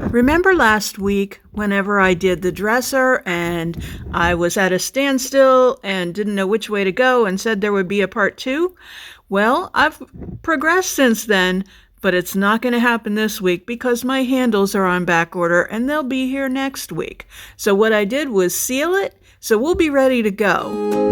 Remember last week whenever I did the dresser and I was at a standstill and didn't know which way to go and said there would be a part two? Well, I've progressed since then, but it's not going to happen this week because my handles are on back order and they'll be here next week. So what I did was seal it, so we'll be ready to go.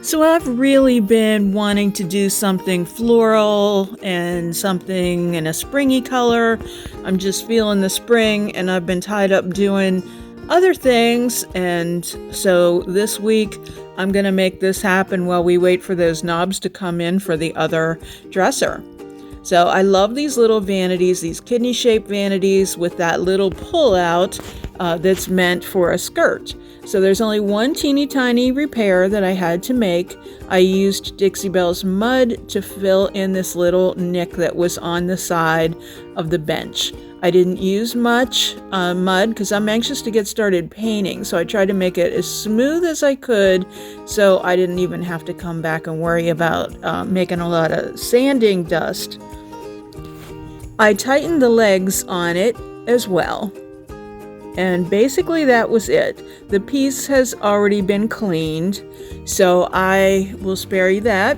So I've really been wanting to do something floral and something in a springy color. I'm just feeling the spring and I've been tied up doing other things, and so this week I'm going to make this happen while we wait for those knobs to come in for the other dresser. So I love these little vanities, these kidney-shaped vanities with that little pull-out that's meant for a skirt. So there's only one teeny tiny repair that I had to make. I used Dixie Belle's mud to fill in this little nick that was on the side of the bench. I didn't use much mud because I'm anxious to get started painting, so I tried to make it as smooth as I could so I didn't even have to come back and worry about making a lot of sanding dust. I tightened the legs on it as well. And basically that was it. The piece has already been cleaned, so I will spare you that.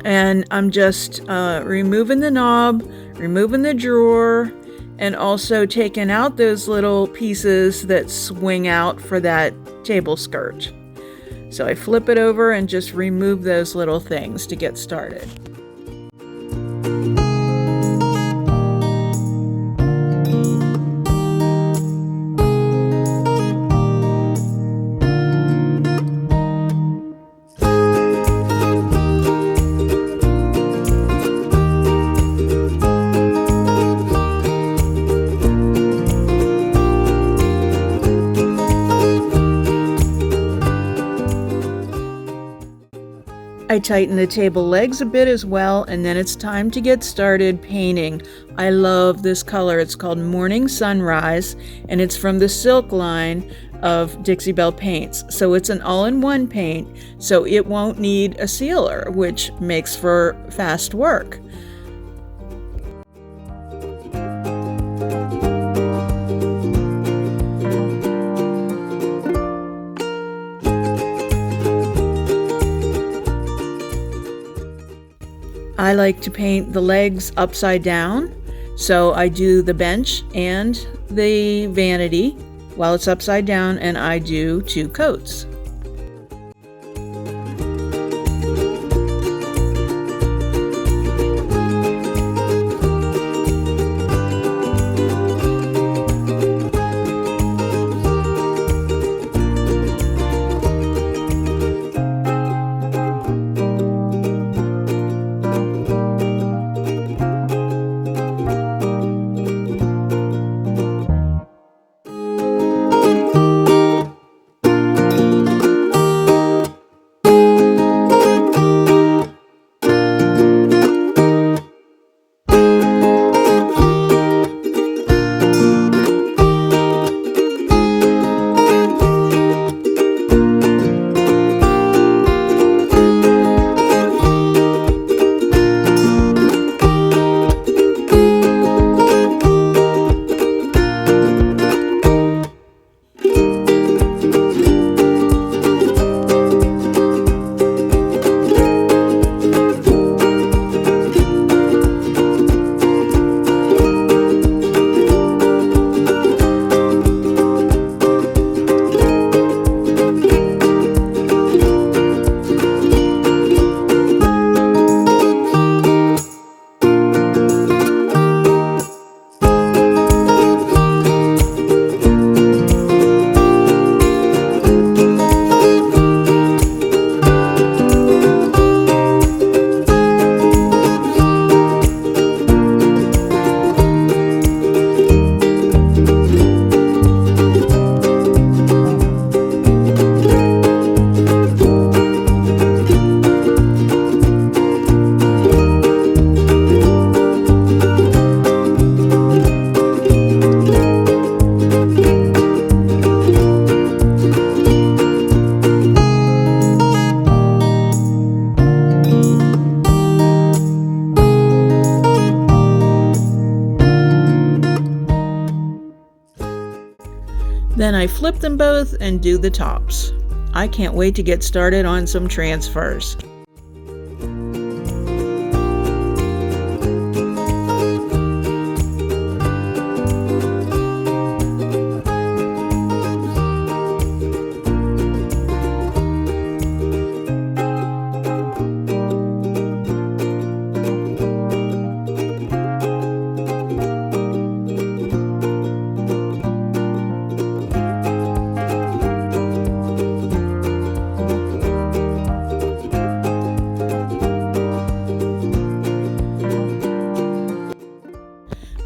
And I'm just removing the knob, removing the drawer, and also taking out those little pieces that swing out for that table skirt. So I flip it over and just remove those little things to get started. I tighten the table legs a bit as well, and then it's time to get started painting. I love this color. It's called Morning Sunrise, and it's from the Silk line of Dixie Belle paints. So it's an all-in-one paint, so it won't need a sealer, which makes for fast work. I like to paint the legs upside down, so I do the bench and the vanity while it's upside down, and I do two coats. Then I flip them both and do the tops. I can't wait to get started on some transfers.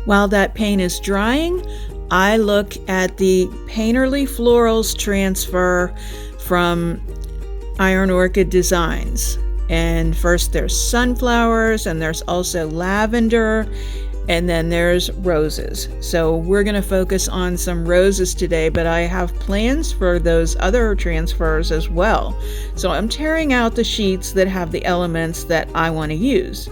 While that paint is drying, I look at the Painterly Florals transfer from Iron Orchid Designs. And first there's sunflowers, and there's also lavender, and then there's roses. So we're going to focus on some roses today, but I have plans for those other transfers as well. So I'm tearing out the sheets that have the elements that I want to use.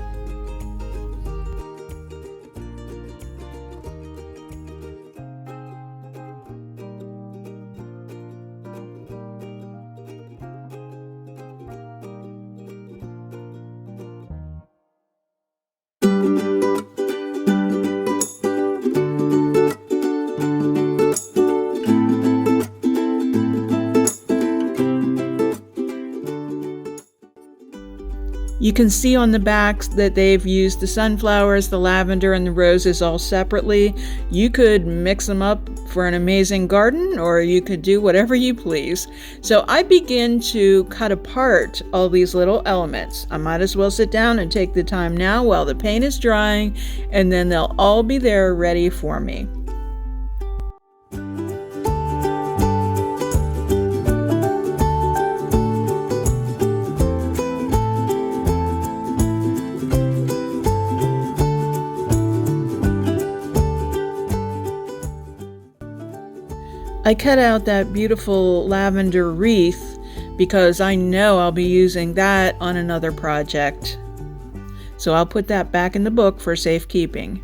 You can see on the backs that they've used the sunflowers, the lavender, and the roses all separately. You could mix them up for an amazing garden, or you could do whatever you please. So I begin to cut apart all these little elements. I might as well sit down and take the time now while the paint is drying, and then they'll all be there ready for me. I cut out that beautiful lavender wreath because I know I'll be using that on another project. So I'll put that back in the book for safekeeping.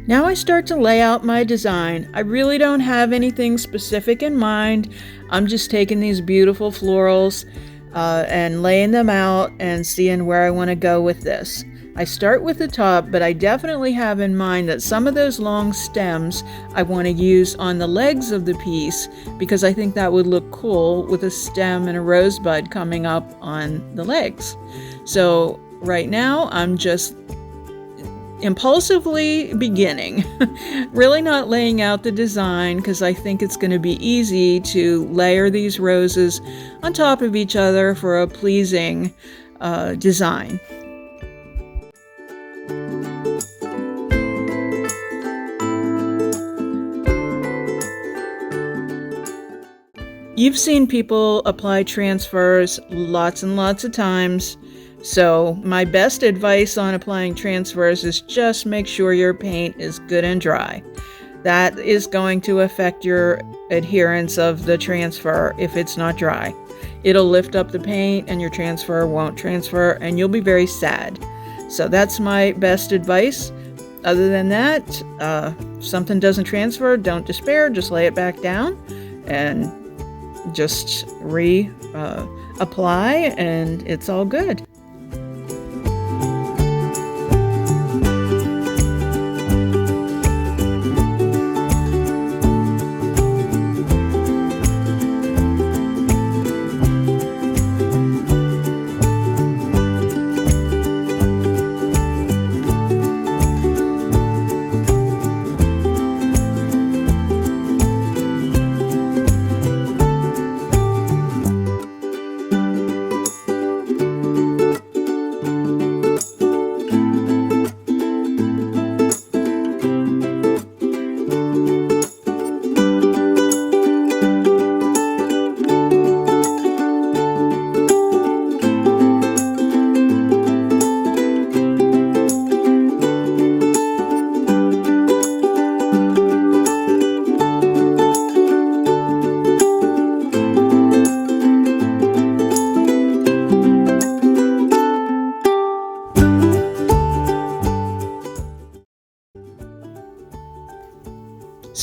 Now I start to lay out my design. I really don't have anything specific in mind. I'm just taking these beautiful florals and laying them out and seeing where I want to go with this. I start with the top, but I definitely have in mind that some of those long stems I want to use on the legs of the piece because I think that would look cool with a stem and a rosebud coming up on the legs. So right now I'm just impulsively beginning, really not laying out the design because I think it's going to be easy to layer these roses on top of each other for a pleasing design. You've seen people apply transfers lots and lots of times. So my best advice on applying transfers is just make sure your paint is good and dry. That is going to affect your adherence of the transfer if it's not dry. It'll lift up the paint and your transfer won't transfer and you'll be very sad. So that's my best advice. Other than that, if something doesn't transfer, don't despair, just lay it back down and just apply and it's all good.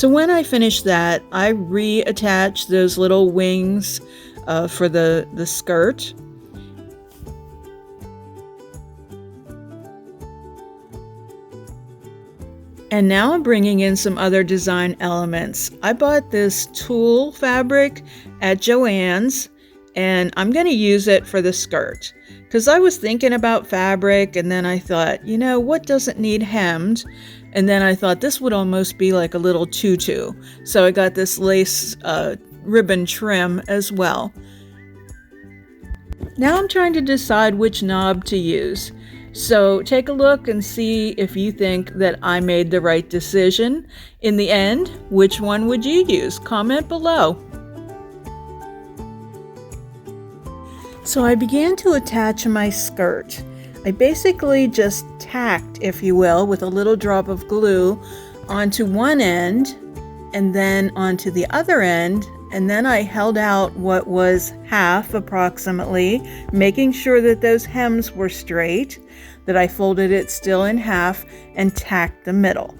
So when I finished that, I reattached those little wings for the skirt. And now I'm bringing in some other design elements. I bought this tulle fabric at Joann's, and I'm going to use it for the skirt. Because I was thinking about fabric, and then I thought, you know, what doesn't need hemmed? And then I thought this would almost be like a little tutu. So I got this lace ribbon trim as well. Now I'm trying to decide which knob to use. So take a look and see if you think that I made the right decision. In the end, which one would you use? Comment below. So I began to attach my skirt. I basically just tacked, if you will, with a little drop of glue onto one end and then onto the other end. And then I held out what was half approximately, making sure that those hems were straight, that I folded it still in half and tacked the middle.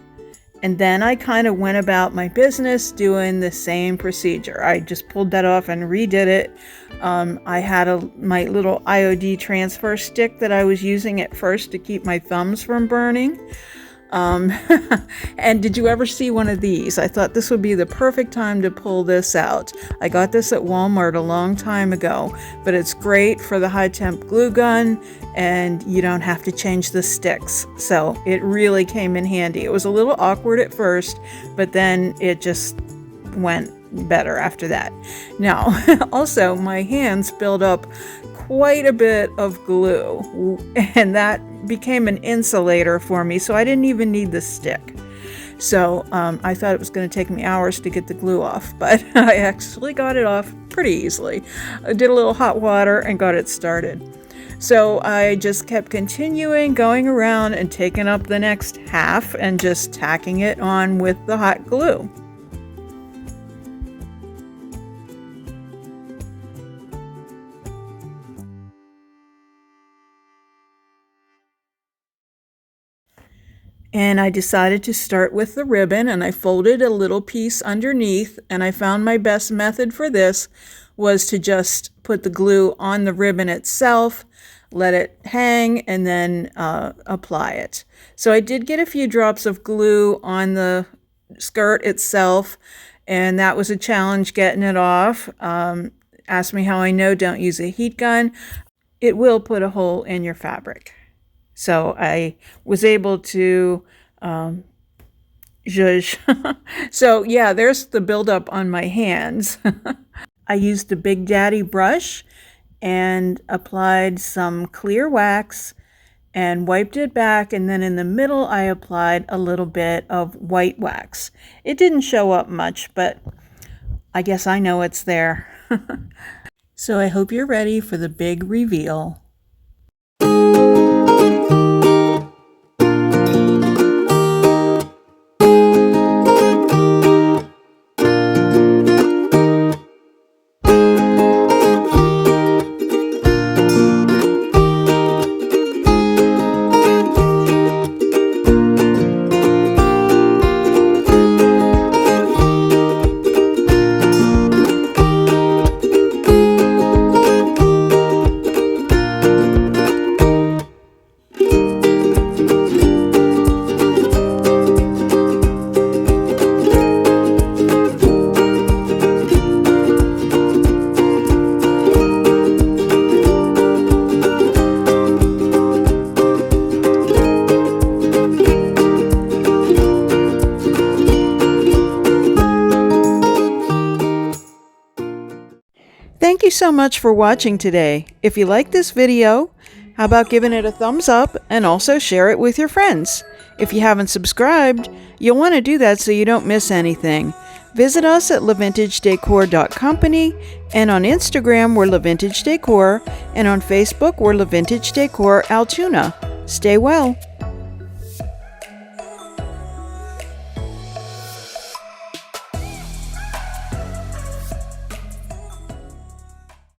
And then I kind of went about my business doing the same procedure. I just pulled that off and redid it. I had my little IOD transfer stick that I was using at first to keep my thumbs from burning. And did you ever see one of these? I thought this would be the perfect time to pull this out. I got this at Walmart a long time ago, but it's great for the high temp glue gun and you don't have to change the sticks. So it really came in handy. It was a little awkward at first, but then it just went better after that. Now, also my hands built up quite a bit of glue, and that became an insulator for me, so I didn't even need the stick. So I thought it was going to take me hours to get the glue off, but I actually got it off pretty easily. I did a little hot water and got it started. So I just kept continuing, going around and taking up the next half and just tacking it on with the hot glue. And I decided to start with the ribbon, and I folded a little piece underneath, and I found my best method for this was to just put the glue on the ribbon itself, let it hang, and then apply it. So I did get a few drops of glue on the skirt itself, and that was a challenge getting it off. Ask me how I know, don't use a heat gun. It will put a hole in your fabric. So I was able to zhuzh. So yeah, there's the buildup on my hands. I used the Big Daddy brush and applied some clear wax and wiped it back, and then in the middle I applied a little bit of white wax. It didn't show up much, but I guess I know it's there. So I hope you're ready for the big reveal. Thank you so much for watching today. If you like this video, how about giving it a thumbs up and also share it with your friends? If you haven't subscribed, you'll want to do that so you don't miss anything. Visit us at lavintagedecor.company, and on Instagram we're lavintagedecor, and on Facebook we're lavintagedecor Altoona. Stay well.